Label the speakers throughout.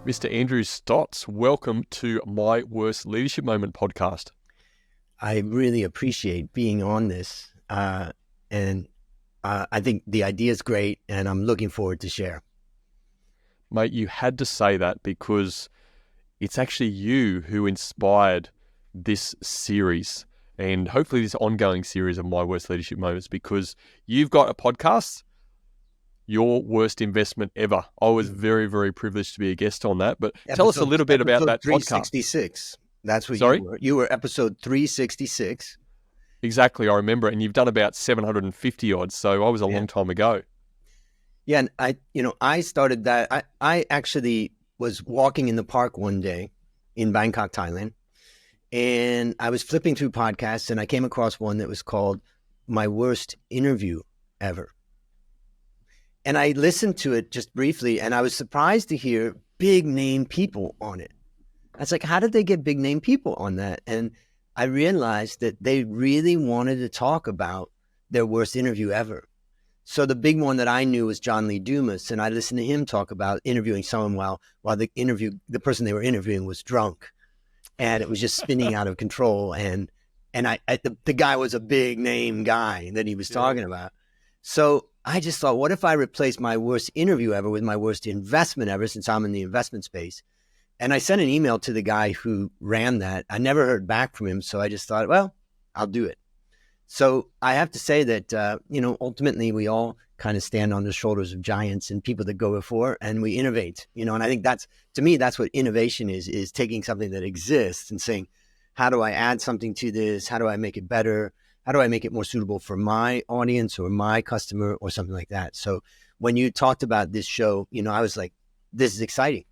Speaker 1: Mr. Andrew Stotz, welcome to My Worst Leadership Moment podcast.
Speaker 2: I really appreciate being on this, and I think the idea is great, and I'm looking forward to share.
Speaker 1: Mate, you had to say that because it's actually you who inspired this series and hopefully this ongoing series of My Worst Leadership Moments, because you've got a podcast, Your Worst Investment Ever. I was very, very privileged to be a guest on that, but tell us a little bit about that podcast.
Speaker 2: 366. That's what
Speaker 1: Sorry?
Speaker 2: you were. You were episode 366.
Speaker 1: Exactly, I remember it, and you've done about 750 odd, so I was a long time ago.
Speaker 2: Yeah, and I started that. I actually was walking in the park one day in Bangkok, Thailand, and I was flipping through podcasts, and I came across one that was called My Worst Interview Ever. And I listened to it just briefly, and I was surprised to hear big name people on it. I was like, how did they get big name people on that? And I realized that they really wanted to talk about their worst interview ever. So the big one that I knew was John Lee Dumas, and I listened to him talk about interviewing someone while the person they were interviewing was drunk, and it was just spinning out of control. And the guy was a big name guy that he was talking about. So I just thought, what if I replaced my worst interview ever with my worst investment ever, since I'm in the investment space? And I sent an email to the guy who ran that. I never heard back from him. So I just thought, well, I'll do it. So I have to say that, ultimately we all kind of stand on the shoulders of giants and people that go before, and we innovate, and I think to me, that's what innovation is taking something that exists and saying, how do I add something to this? How do I make it better? How do I make it more suitable for my audience or my customer or something like that? So when you talked about this show, I was like, this is exciting.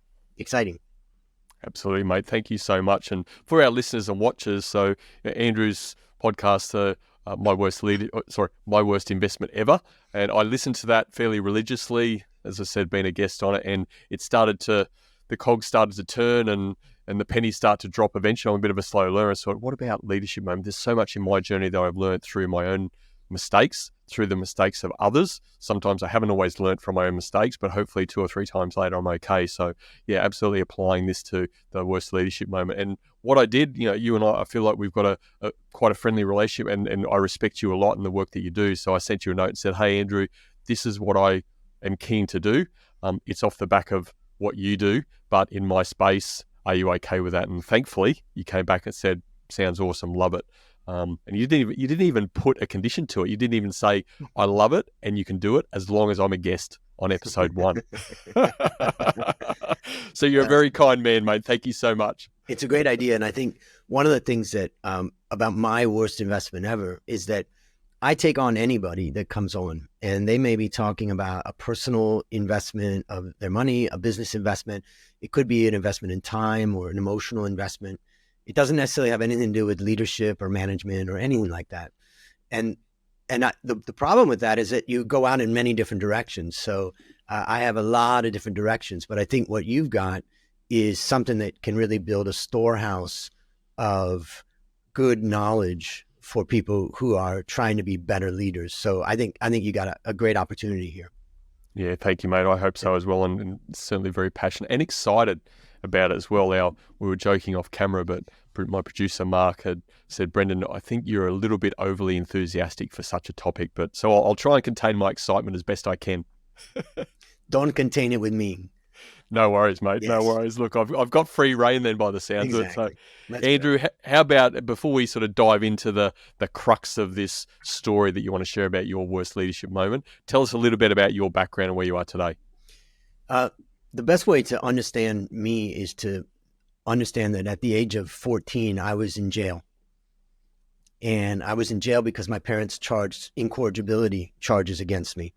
Speaker 1: Absolutely, mate. Thank you so much. And for our listeners and watchers, so Andrew's podcast, My Worst Investment Ever, and I listened to that fairly religiously. As I said, being a guest on it, and the cogs started to turn, and the pennies start to drop eventually. I'm a bit of a slow learner, so what about leadership moment? There's so much in my journey that I've learned through my own mistakes, through the mistakes of others. Sometimes I haven't always learned from my own mistakes, but hopefully 2 or 3 times later I'm okay. So yeah, absolutely applying this to the worst leadership moment. And what I did, you and I feel like we've got a quite a friendly relationship, and I respect you a lot in the work that you do. So I sent you a note and said, hey Andrew, this is what I am keen to do. It's off the back of what you do, but in my space, are you okay with that? And thankfully you came back and said, sounds awesome, love it. And you didn't even put a condition to it. You didn't even say, I love it and you can do it as long as I'm a guest on episode 1. So you're a very kind man, mate. Thank you so much.
Speaker 2: It's a great idea. And I think one of the things that about my worst investment ever is that I take on anybody that comes on, and they may be talking about a personal investment of their money, a business investment. It could be an investment in time or an emotional investment. It doesn't necessarily have anything to do with leadership or management or anything like that. And the problem with that is that you go out in many different directions. So I have a lot of different directions, but I think what you've got is something that can really build a storehouse of good knowledge for people who are trying to be better leaders. So I think you got a great opportunity here.
Speaker 1: Yeah, thank you, mate. I hope so as well, and certainly very passionate and excited about it as well. Now, we were joking off camera, but my producer Mark had said, Brendan, I think you're a little bit overly enthusiastic for such a topic, but so I'll try and contain my excitement as best I can.
Speaker 2: Don't contain it with me.
Speaker 1: No worries, mate.
Speaker 2: Yes.
Speaker 1: No worries. Look, I've got free reign then by the sounds of it. So, Andrew, how about before we sort of dive into the crux of this story that you want to share about your worst leadership moment, tell us a little bit about your background and where you are today.
Speaker 2: The best way to understand me is to understand that at the age of 14, I was in jail. And I was in jail because my parents charged incorrigibility charges against me.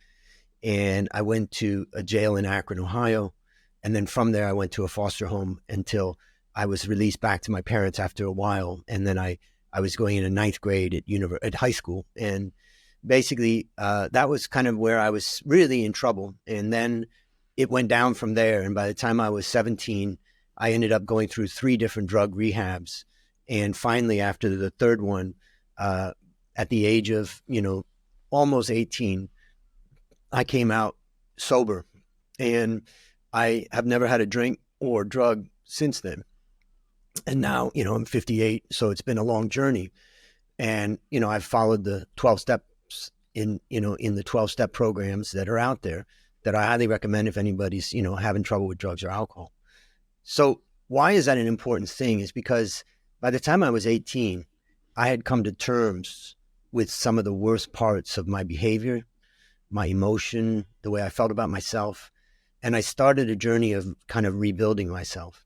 Speaker 2: And I went to a jail in Akron, Ohio. And then from there, I went to a foster home until I was released back to my parents after a while. And then I was going into 9th grade at high school. And basically, that was kind of where I was really in trouble. And then it went down from there. And by the time I was 17, I ended up going through 3 different drug rehabs. And finally, after the 3rd one, at the age of, almost 18, I came out sober. And I have never had a drink or drug since then. And now, I'm 58, so it's been a long journey. And, I've followed the 12 steps in the 12-step programs that are out there that I highly recommend if anybody's, having trouble with drugs or alcohol. So why is that an important thing? Is because by the time I was 18, I had come to terms with some of the worst parts of my behavior, my emotion, the way I felt about myself. And I started a journey of kind of rebuilding myself.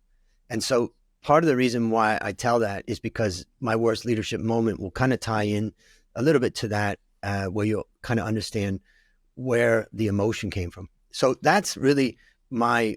Speaker 2: And so part of the reason why I tell that is because my worst leadership moment will kind of tie in a little bit to that, where you'll kind of understand where the emotion came from. So that's really my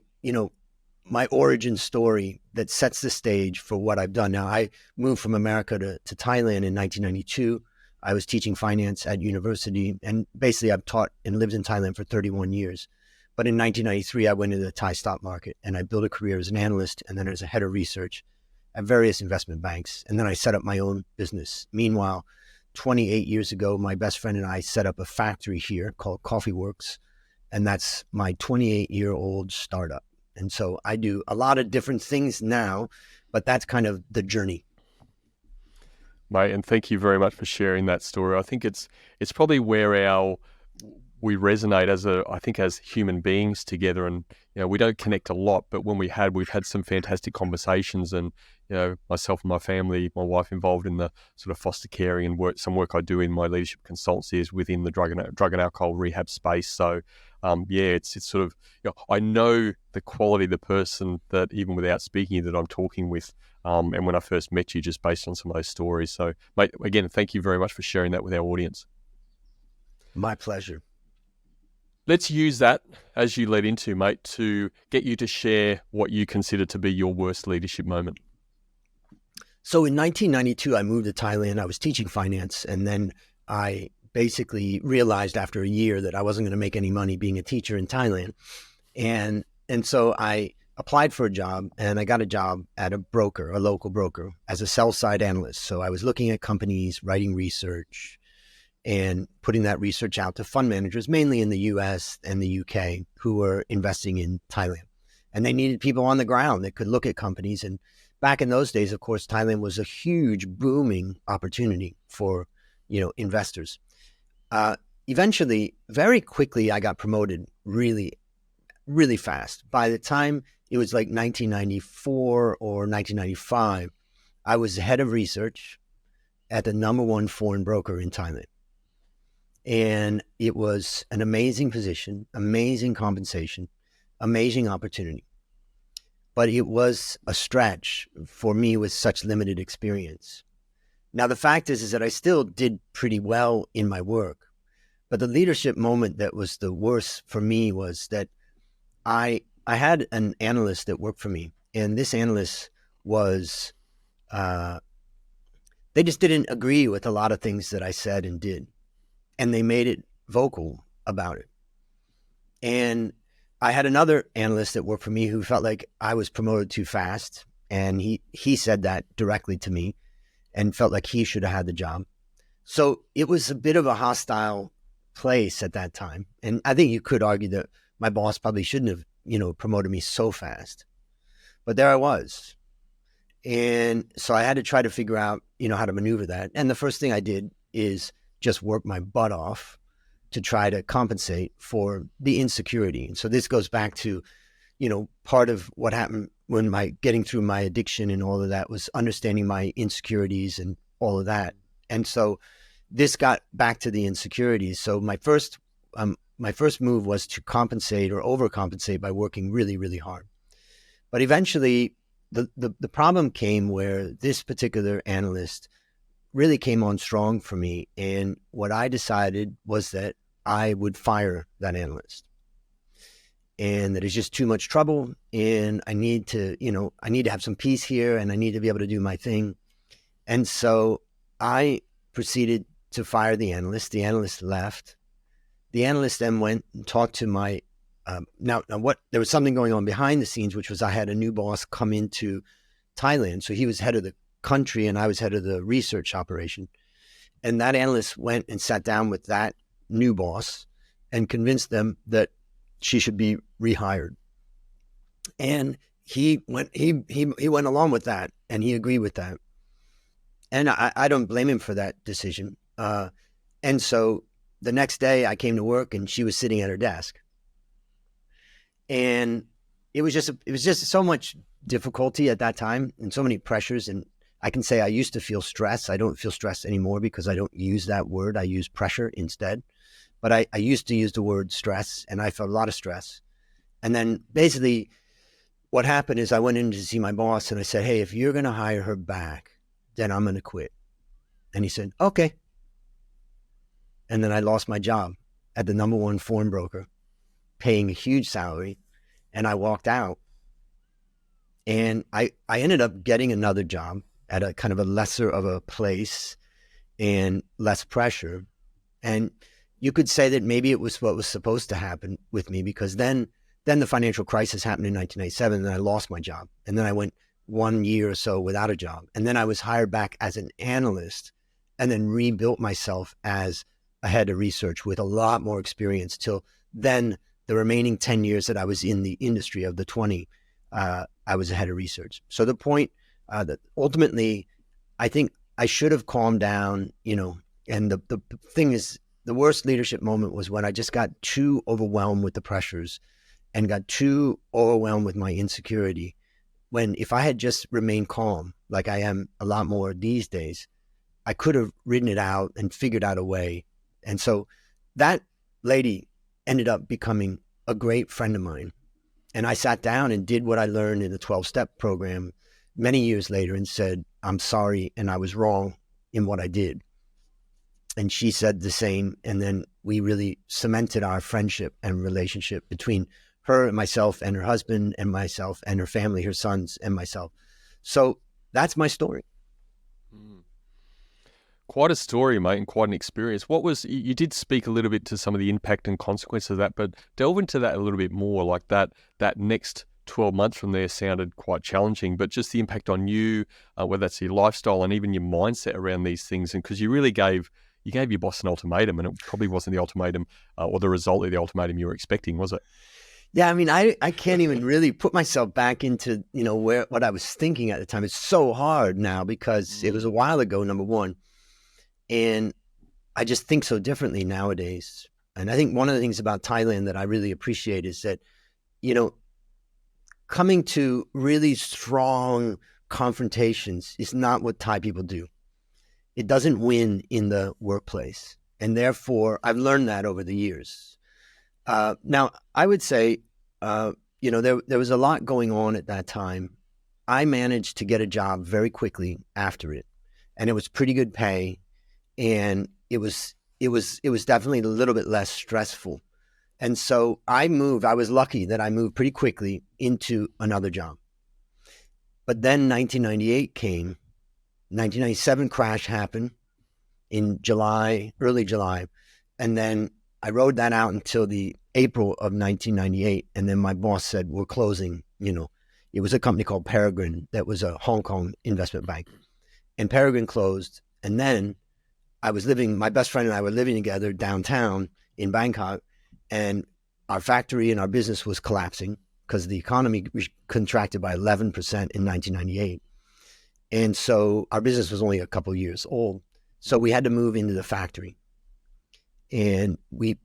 Speaker 2: origin story that sets the stage for what I've done. Now, I moved from America to Thailand in 1992. I was teaching finance at university, and basically I've taught and lived in Thailand for 31 years. But in 1993, I went into the Thai stock market and I built a career as an analyst and then as a head of research at various investment banks. And then I set up my own business. Meanwhile, 28 years ago, my best friend and I set up a factory here called Coffee Works. And that's my 28-year-old startup. And so I do a lot of different things now, but that's kind of the journey.
Speaker 1: Mate, and thank you very much for sharing that story. I think it's probably where we resonate as human beings together, and we don't connect a lot, but when we've had some fantastic conversations, and myself and my family, my wife involved in the sort of foster caring and work I do in my leadership consultancy is within the drug and alcohol rehab space. So it's sort of, I know the quality of the person that even without speaking that I'm talking with, and when I first met you, just based on some of those stories. So mate, again, thank you very much for sharing that with our audience.
Speaker 2: My pleasure.
Speaker 1: Let's use that as you led into, mate, to get you to share what you consider to be your worst leadership moment.
Speaker 2: So in 1992, I moved to Thailand. I was teaching finance. And then I basically realized after a year that I wasn't going to make any money being a teacher in Thailand. And so I applied for a job, and I got a job at a local broker, as a sell-side analyst. So I was looking at companies, writing research, and putting that research out to fund managers, mainly in the US and the UK, who were investing in Thailand. And they needed people on the ground that could look at companies. And back in those days, of course, Thailand was a huge booming opportunity for, investors. Eventually, very quickly, I got promoted really, really fast. By the time it was like 1994 or 1995, I was head of research at the number one foreign broker in Thailand. And it was an amazing position, amazing compensation, amazing opportunity. But it was a stretch for me with such limited experience. Now, the fact is that I still did pretty well in my work. But the leadership moment that was the worst for me was that I had an analyst that worked for me. And this analyst was, they just didn't agree with a lot of things that I said and did. And they made it vocal about it. And I had another analyst that worked for me who felt like I was promoted too fast. And he said that directly to me and felt like he should have had the job. So it was a bit of a hostile place at that time. And I think you could argue that my boss probably shouldn't have, promoted me so fast. But there I was. And so I had to try to figure out, how to maneuver that. And the first thing I did is just work my butt off to try to compensate for the insecurity. And so this goes back to, part of what happened when getting through my addiction and all of that was understanding my insecurities and all of that. And so this got back to the insecurities. So my first move was to compensate or overcompensate by working really, really hard. But eventually the problem came where this particular analyst really came on strong for me. And what I decided was that I would fire that analyst, and that it's just too much trouble. And I need to have some peace here, and I need to be able to do my thing. And so I proceeded to fire the analyst. The analyst left. The analyst then went and talked to my, there was something going on behind the scenes, which was I had a new boss come into Thailand. So he was head of the country and I was head of the research operation. And that analyst went and sat down with that new boss and convinced them that she should be rehired. And he went along with that, and he agreed with that. And I don't blame him for that decision. And so the next day I came to work and she was sitting at her desk. And it was just so much difficulty at that time and so many pressures. And I can say I used to feel stress. I don't feel stress anymore because I don't use that word. I use pressure instead. But I used to use the word stress, and I felt a lot of stress. And then basically what happened is I went in to see my boss and I said, hey, if you're going to hire her back, then I'm going to quit. And he said, okay. And then I lost my job at the number one foreign broker, paying a huge salary. And I walked out. And I ended up getting another job at a kind of a lesser of a place and less pressure. And you could say that maybe it was what was supposed to happen with me, because then the financial crisis happened in 1997 and I lost my job. And then I went 1 year or so without a job. And then I was hired back as an analyst and then rebuilt myself as a head of research with a lot more experience till then. The remaining 10 years that I was in the industry of the 20, I was a head of research. So the point that ultimately, I think I should have calmed down, and the thing is, the worst leadership moment was when I just got too overwhelmed with the pressures and got too overwhelmed with my insecurity. When if I had just remained calm, like I am a lot more these days, I could have ridden it out and figured out a way. And so that lady ended up becoming a great friend of mine. And I sat down and did what I learned in the 12-step program many years later and said, I'm sorry, and I was wrong in what I did. And she said the same. And then we really cemented our friendship and relationship between her and myself and her husband and myself and her family, her sons and myself. So that's my story.
Speaker 1: Quite a story, mate, and quite an experience. You did speak a little bit to some of the impact and consequences of that, but delve into that a little bit more. Like that next 12 months from there sounded quite challenging, but just the impact on you, whether that's your lifestyle and even your mindset around these things. And because you really gave your boss an ultimatum, and it probably wasn't the ultimatum or the result of the ultimatum you were expecting, was it?
Speaker 2: Yeah, I mean, I can't even really put myself back into, what I was thinking at the time. It's so hard now because it was a while ago, number one. And I just think so differently nowadays. And I think one of the things about Thailand that I really appreciate is that, coming to really strong confrontations is not what Thai people do. It doesn't win in the workplace. And therefore, I've learned that over the years. Now, I would say, there was a lot going on at that time. I managed to get a job very quickly after it, and it was pretty good pay. And it was definitely a little bit less stressful. And so I was lucky that I moved pretty quickly into another job. But then 1998 came, 1997 crash happened in early July. And then I rode that out until the April of 1998. And then my boss said, we're closing, it was a company called Peregrine that was a Hong Kong investment bank. And Peregrine closed. And then my best friend and I were living together downtown in Bangkok, and our factory and our business was collapsing because the economy contracted by 11% in 1998. And so our business was only a couple of years old. So we had to move into the factory. And we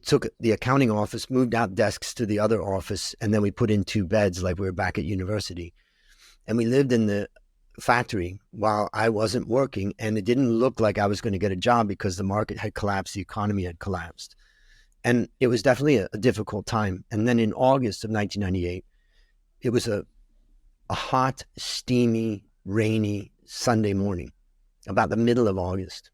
Speaker 2: took the accounting office, moved out desks to the other office, and then we put in 2 beds like we were back at university. And we lived in the factory while I wasn't working, and it didn't look like I was going to get a job because the market had collapsed, the economy had collapsed. And it was definitely a difficult time. And then in August of 1998, it was a hot, steamy, rainy Sunday morning, about the middle of August.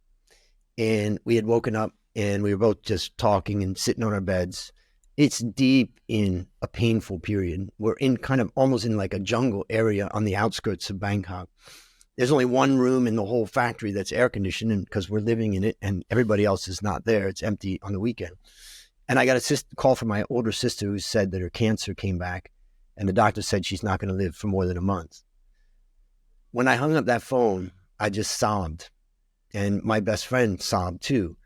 Speaker 2: And we had woken up and we were both just talking and sitting on our beds. It's deep in a painful period. We're in kind of almost in like a jungle area on the outskirts of Bangkok. There's only one room in the whole factory that's air conditioned, and because we're living in it and everybody else is not there, it's empty on the weekend. And I got a call from my older sister who said that her cancer came back and the doctor said she's not going to live for more than a month. When I hung up that phone, I just sobbed, and my best friend sobbed too.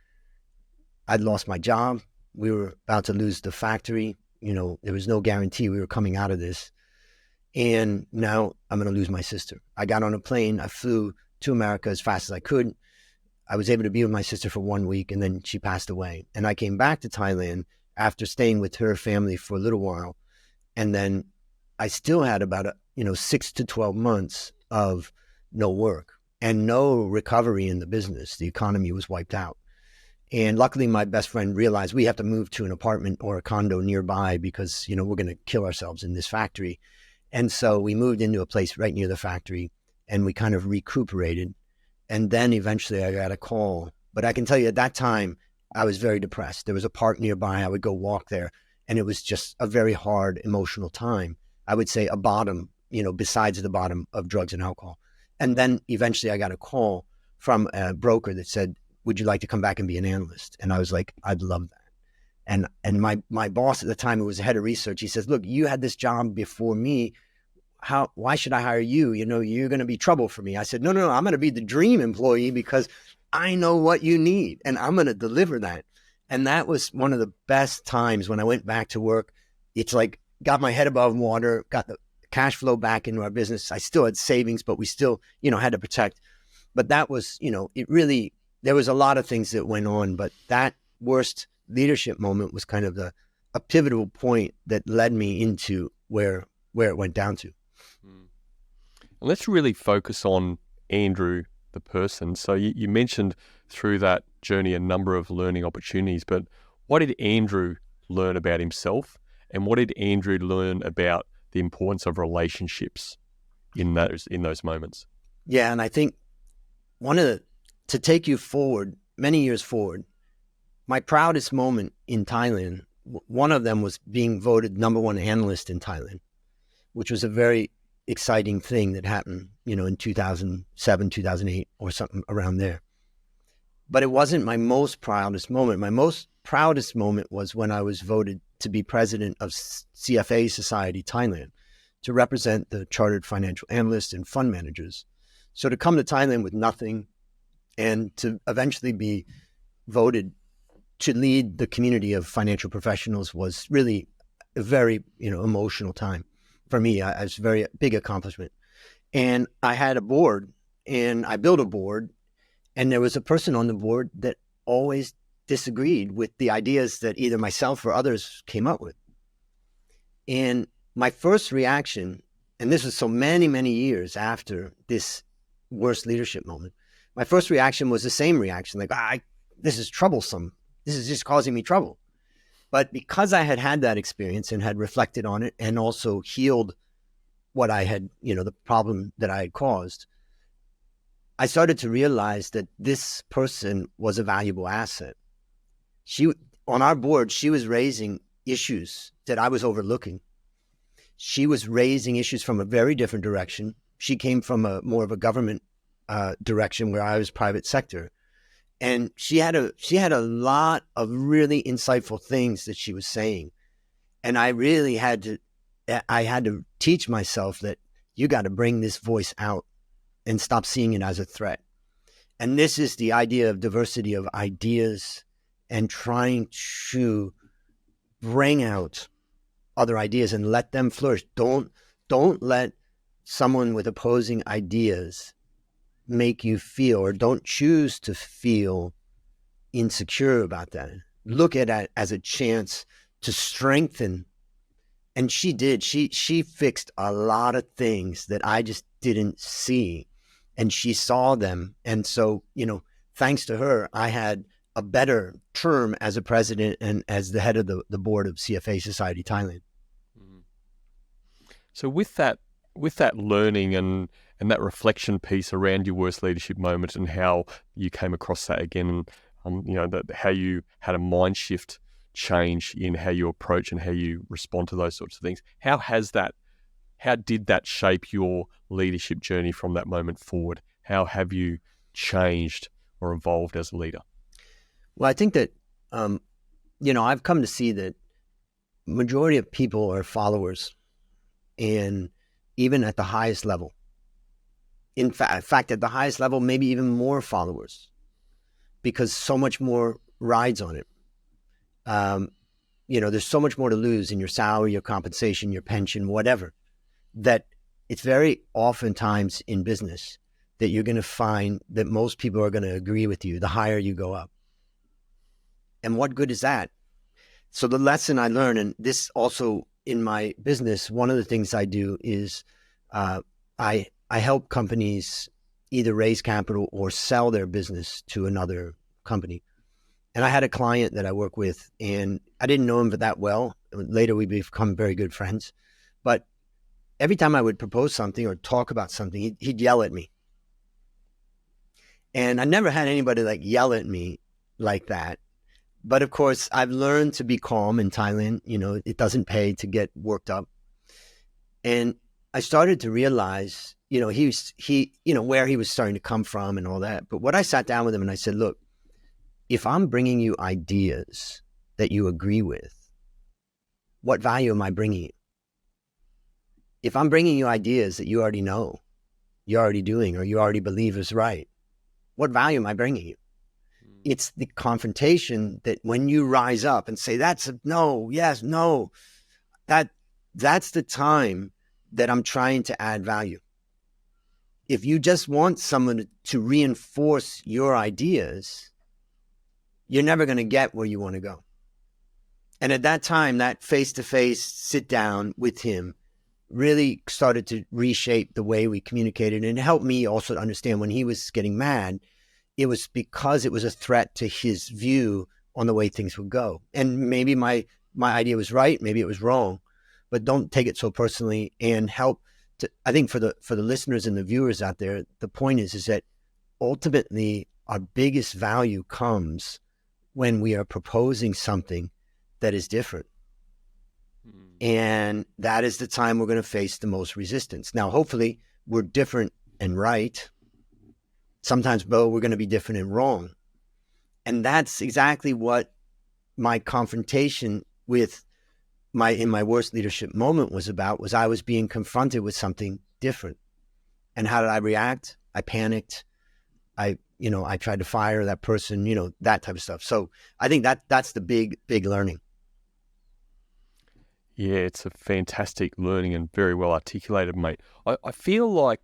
Speaker 2: I'd lost my job. We were about to lose the factory. There was no guarantee we were coming out of this. And now I'm going to lose my sister. I got on a plane. I flew to America as fast as I could. I was able to be with my sister for 1 week, and then she passed away. And I came back to Thailand after staying with her family for a little while. And then I still had about 6 to 12 months of no work and no recovery in the business. The economy was wiped out. And luckily, my best friend realized we have to move to an apartment or a condo nearby because, we're going to kill ourselves in this factory. And so we moved into a place right near the factory, and we kind of recuperated. And then eventually I got a call. But I can tell you at that time, I was very depressed. There was a park nearby. I would go walk there. And it was just a very hard emotional time. I would say a bottom, besides the bottom of drugs and alcohol. And then eventually I got a call from a broker that said, would you like to come back and be an analyst? And I was like, I'd love that. And my boss at the time, who was the head of research, he says, look, you had this job before me. Why should I hire you? You're going to be trouble for me. I said, no, I'm going to be the dream employee because I know what you need and I'm going to deliver that. And that was one of the best times when I went back to work. It's like got my head above water, got the cash flow back into our business. I still had savings, but we still, had to protect. But that was, it really, there was a lot of things that went on, but that worst leadership moment was kind of a pivotal point that led me into where it went down to.
Speaker 1: Let's really focus on Andrew, the person. So you mentioned through that journey a number of learning opportunities, but what did Andrew learn about himself, and what did Andrew learn about the importance of relationships in those moments?
Speaker 2: Yeah, and I think to take you forward, many years forward, my proudest moment in Thailand, one of them was being voted number one analyst in Thailand, which was a very exciting thing that happened, in 2007, 2008 or something around there. But it wasn't my most proudest moment. My most proudest moment was when I was voted to be president of CFA Society Thailand, to represent the chartered financial analysts and fund managers. So to come to Thailand with nothing and to eventually be voted to lead the community of financial professionals was really a very, emotional time for me. It was a very big accomplishment. And I had a board, and I built a board, and there was a person on the board that always disagreed with the ideas that either myself or others came up with. And my first reaction, and this was so many, many years after this worst leadership moment, my first reaction was the same reaction, like, this is troublesome. This is just causing me trouble. But because I had had that experience and had reflected on it and also healed what I had, the problem that I had caused, I started to realize that this person was a valuable asset. On our board, she was raising issues that I was overlooking. She was raising issues from a very different direction. She came from more of a government direction where I was private sector. And she had a lot of really insightful things that she was saying. And I really had to teach myself that you got to bring this voice out and stop seeing it as a threat. And this is the idea of diversity of ideas and trying to bring out other ideas and let them flourish. Don't let someone with opposing ideas make you feel, or don't choose to feel, insecure about that. Look at it as a chance to strengthen. And she did. She fixed a lot of things that I just didn't see, and she saw them. And so, thanks to her, I had a better term as a president and as the head of the board of CFA Society Thailand.
Speaker 1: So with that learning and that reflection piece around your worst leadership moment and how you came across that again, how you had a mind shift change in how you approach and how you respond to those sorts of things. How did that shape your leadership journey from that moment forward? How have you changed or evolved as a leader?
Speaker 2: Well, I think that, I've come to see that majority of people are followers, and even at the highest level. In fact, at the highest level, maybe even more followers, because so much more rides on it. There's so much more to lose in your salary, your compensation, your pension, whatever. that it's very oftentimes in business that you're going to find that most people are going to agree with you the higher you go up. And what good is that? So the lesson I learned, and this also in my business, one of the things I do is I help companies either raise capital or sell their business to another company. And I had a client that I work with, and I didn't know him that well. Later, we become very good friends. But every time I would propose something or talk about something, he'd yell at me. And I never had anybody like yell at me like that. But of course, I've learned to be calm in Thailand. You know, it doesn't pay to get worked up. And I started to realize, you know, where he was starting to come from and all that. But what I sat down with him and I said, look, if I'm bringing you ideas that you agree with, what value am I bringing you? If I'm bringing you ideas that you already know, you're already doing, or you already believe is right, what value am I bringing you? It's the confrontation that when you rise up and say, that's a no, yes, no, that's the time that I'm trying to add value. If you just want someone to reinforce your ideas, you're never going to get where you want to go. And at that time, that face-to-face sit down with him really started to reshape the way we communicated, and helped me also to understand when he was getting mad, it was because it was a threat to his view on the way things would go. And maybe my idea was right, maybe it was wrong, but don't take it so personally, and help to, I think for the listeners and the viewers out there, the point is that ultimately our biggest value comes when we are proposing something that is different. And that is the time we're going to face the most resistance. Now, hopefully we're different and right. Sometimes, Bo, we're going to be different and wrong. And that's exactly what my confrontation with in my worst leadership moment was about, was I was being confronted with something different. And how did I react? I panicked. I tried to fire that person, that type of stuff. So I think that's the big learning.
Speaker 1: Yeah, it's a fantastic learning and very well articulated, mate. I feel like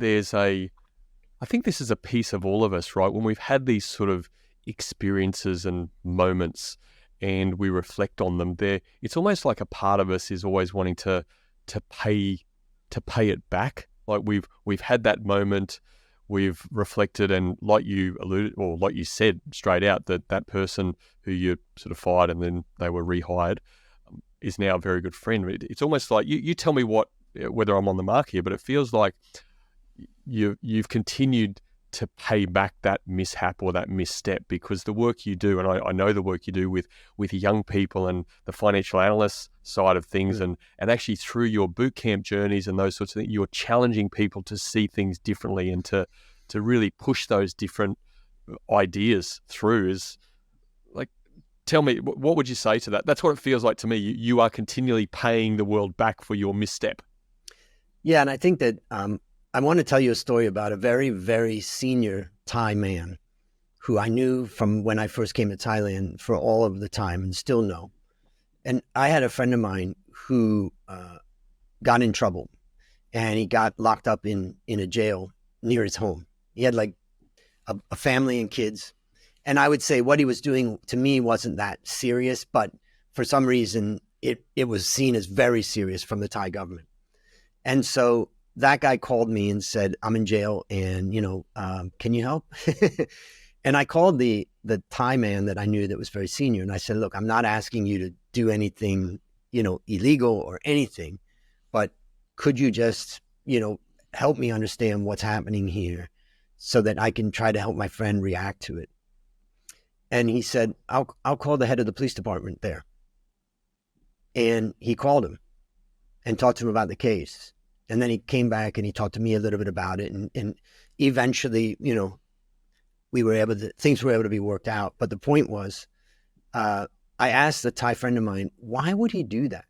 Speaker 1: I think this is a piece of all of us, right? When we've had these sort of experiences and moments and we reflect on them, it's almost like a part of us is always wanting to pay it back. Like we've had that moment, we've reflected, and like you alluded, or like you said straight out, that person who you sort of fired and then they were rehired is now a very good friend. It's almost like you tell me whether I'm on the mark here, but it feels like you've continued to pay back that mishap or that misstep, because the work you do, and I know the work you do with young people and the financial analyst side of things, and actually through your boot camp journeys and those sorts of things, you're challenging people to see things differently and to really push those different ideas through. Is like, tell me, what would you say to that? That's what it feels like to me. You are continually paying the world back for your misstep.
Speaker 2: Yeah, and I think that I want to tell you a story about a very, very senior Thai man who I knew from when I first came to Thailand for all of the time and still know. And I had a friend of mine who got in trouble, and he got locked up in a jail near his home. He had like a family and kids. And I would say what he was doing to me wasn't that serious, but for some reason it was seen as very serious from the Thai government. And so that guy called me and said, I'm in jail, and, can you help? And I called the Thai man that I knew that was very senior. And I said, look, I'm not asking you to do anything, illegal or anything, but could you just, help me understand what's happening here so that I can try to help my friend react to it? And he said, I'll call the head of the police department there. And he called him and talked to him about the case. And then he came back and he talked to me a little bit about it. And eventually, things were able to be worked out. But the point was, I asked a Thai friend of mine, why would he do that?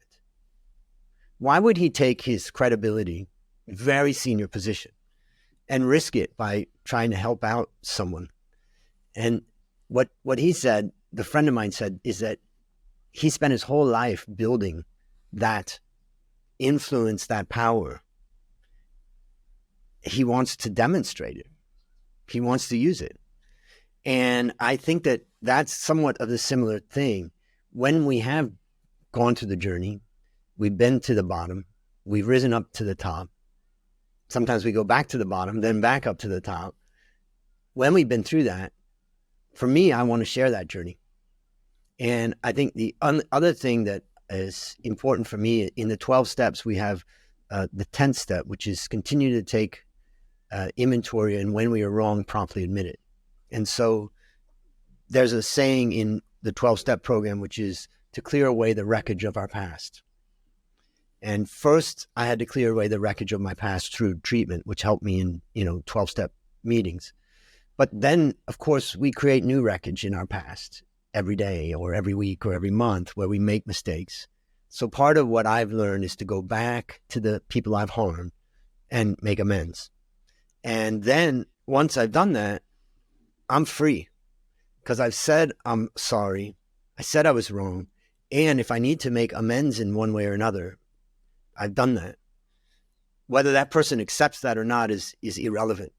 Speaker 2: Why would he take his credibility, very senior position, and risk it by trying to help out someone? And what he said, the friend of mine said, is that he spent his whole life building that influence that power, he wants to demonstrate it. He wants to use it. And I think that that's somewhat of a similar thing. When we have gone through the journey, we've been to the bottom, we've risen up to the top. Sometimes we go back to the bottom, then back up to the top. When we've been through that, for me, I want to share that journey. And I think the other thing that is important for me, in the 12 steps, we have the 10th step, which is continue to take inventory, and when we are wrong, promptly admit it. And so there's a saying in the 12-step program, which is to clear away the wreckage of our past. And first, I had to clear away the wreckage of my past through treatment, which helped me in 12-step meetings. But then, of course, we create new wreckage in our past every day or every week or every month where we make mistakes. So part of what I've learned is to go back to the people I've harmed and make amends. And then once I've done that, I'm free, because I've said I'm sorry. I said I was wrong. And if I need to make amends in one way or another, I've done that. Whether that person accepts that or not is irrelevant.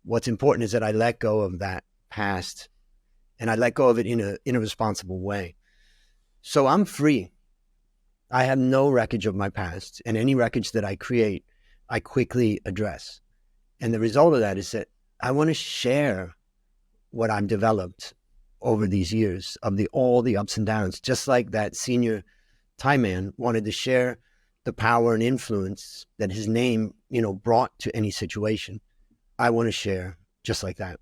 Speaker 2: What's important is that I let go of that past, and I let go of it in a responsible way. So I'm free. I have no wreckage of my past, and any wreckage that I create, I quickly address. And the result of that is that I want to share what I've developed over these years of all the ups and downs, just like that senior Thai man wanted to share the power and influence that his name, brought to any situation. I want to share just like that.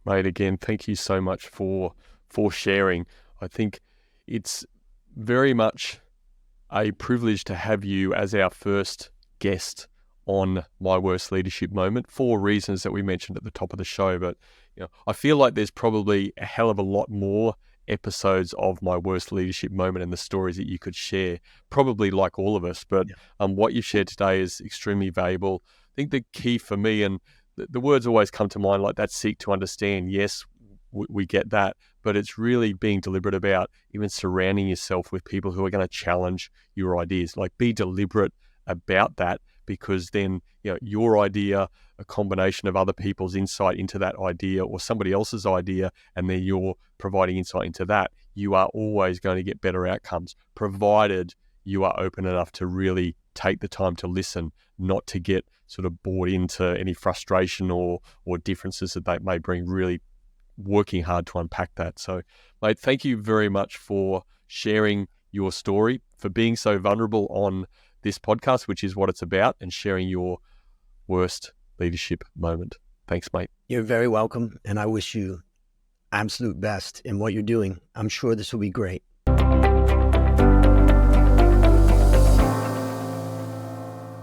Speaker 1: Mate, again, thank you so much for sharing. I think it's very much a privilege to have you as our first guest on My Worst Leadership Moment, for reasons that we mentioned at the top of the show. But I feel like there's probably a hell of a lot more episodes of My Worst Leadership Moment and the stories that you could share, probably like all of us. But what you've shared today is extremely valuable. I think the key for me, and the words always come to mind, like that, seek to understand. Yes, we get that, but it's really being deliberate about even surrounding yourself with people who are going to challenge your ideas. Like, be deliberate about that, because then your idea, a combination of other people's insight into that idea or somebody else's idea, and then you're providing insight into that, you are always going to get better outcomes, provided you are open enough to really take the time to listen, not to get sort of bought into any frustration or differences that they may bring, really working hard to unpack that. So, mate, thank you very much for sharing your story, for being so vulnerable on this podcast, which is what it's about, and sharing your worst leadership moment. Thanks, mate.
Speaker 2: You're very welcome, and I wish you absolute best in what you're doing. I'm sure this will be great.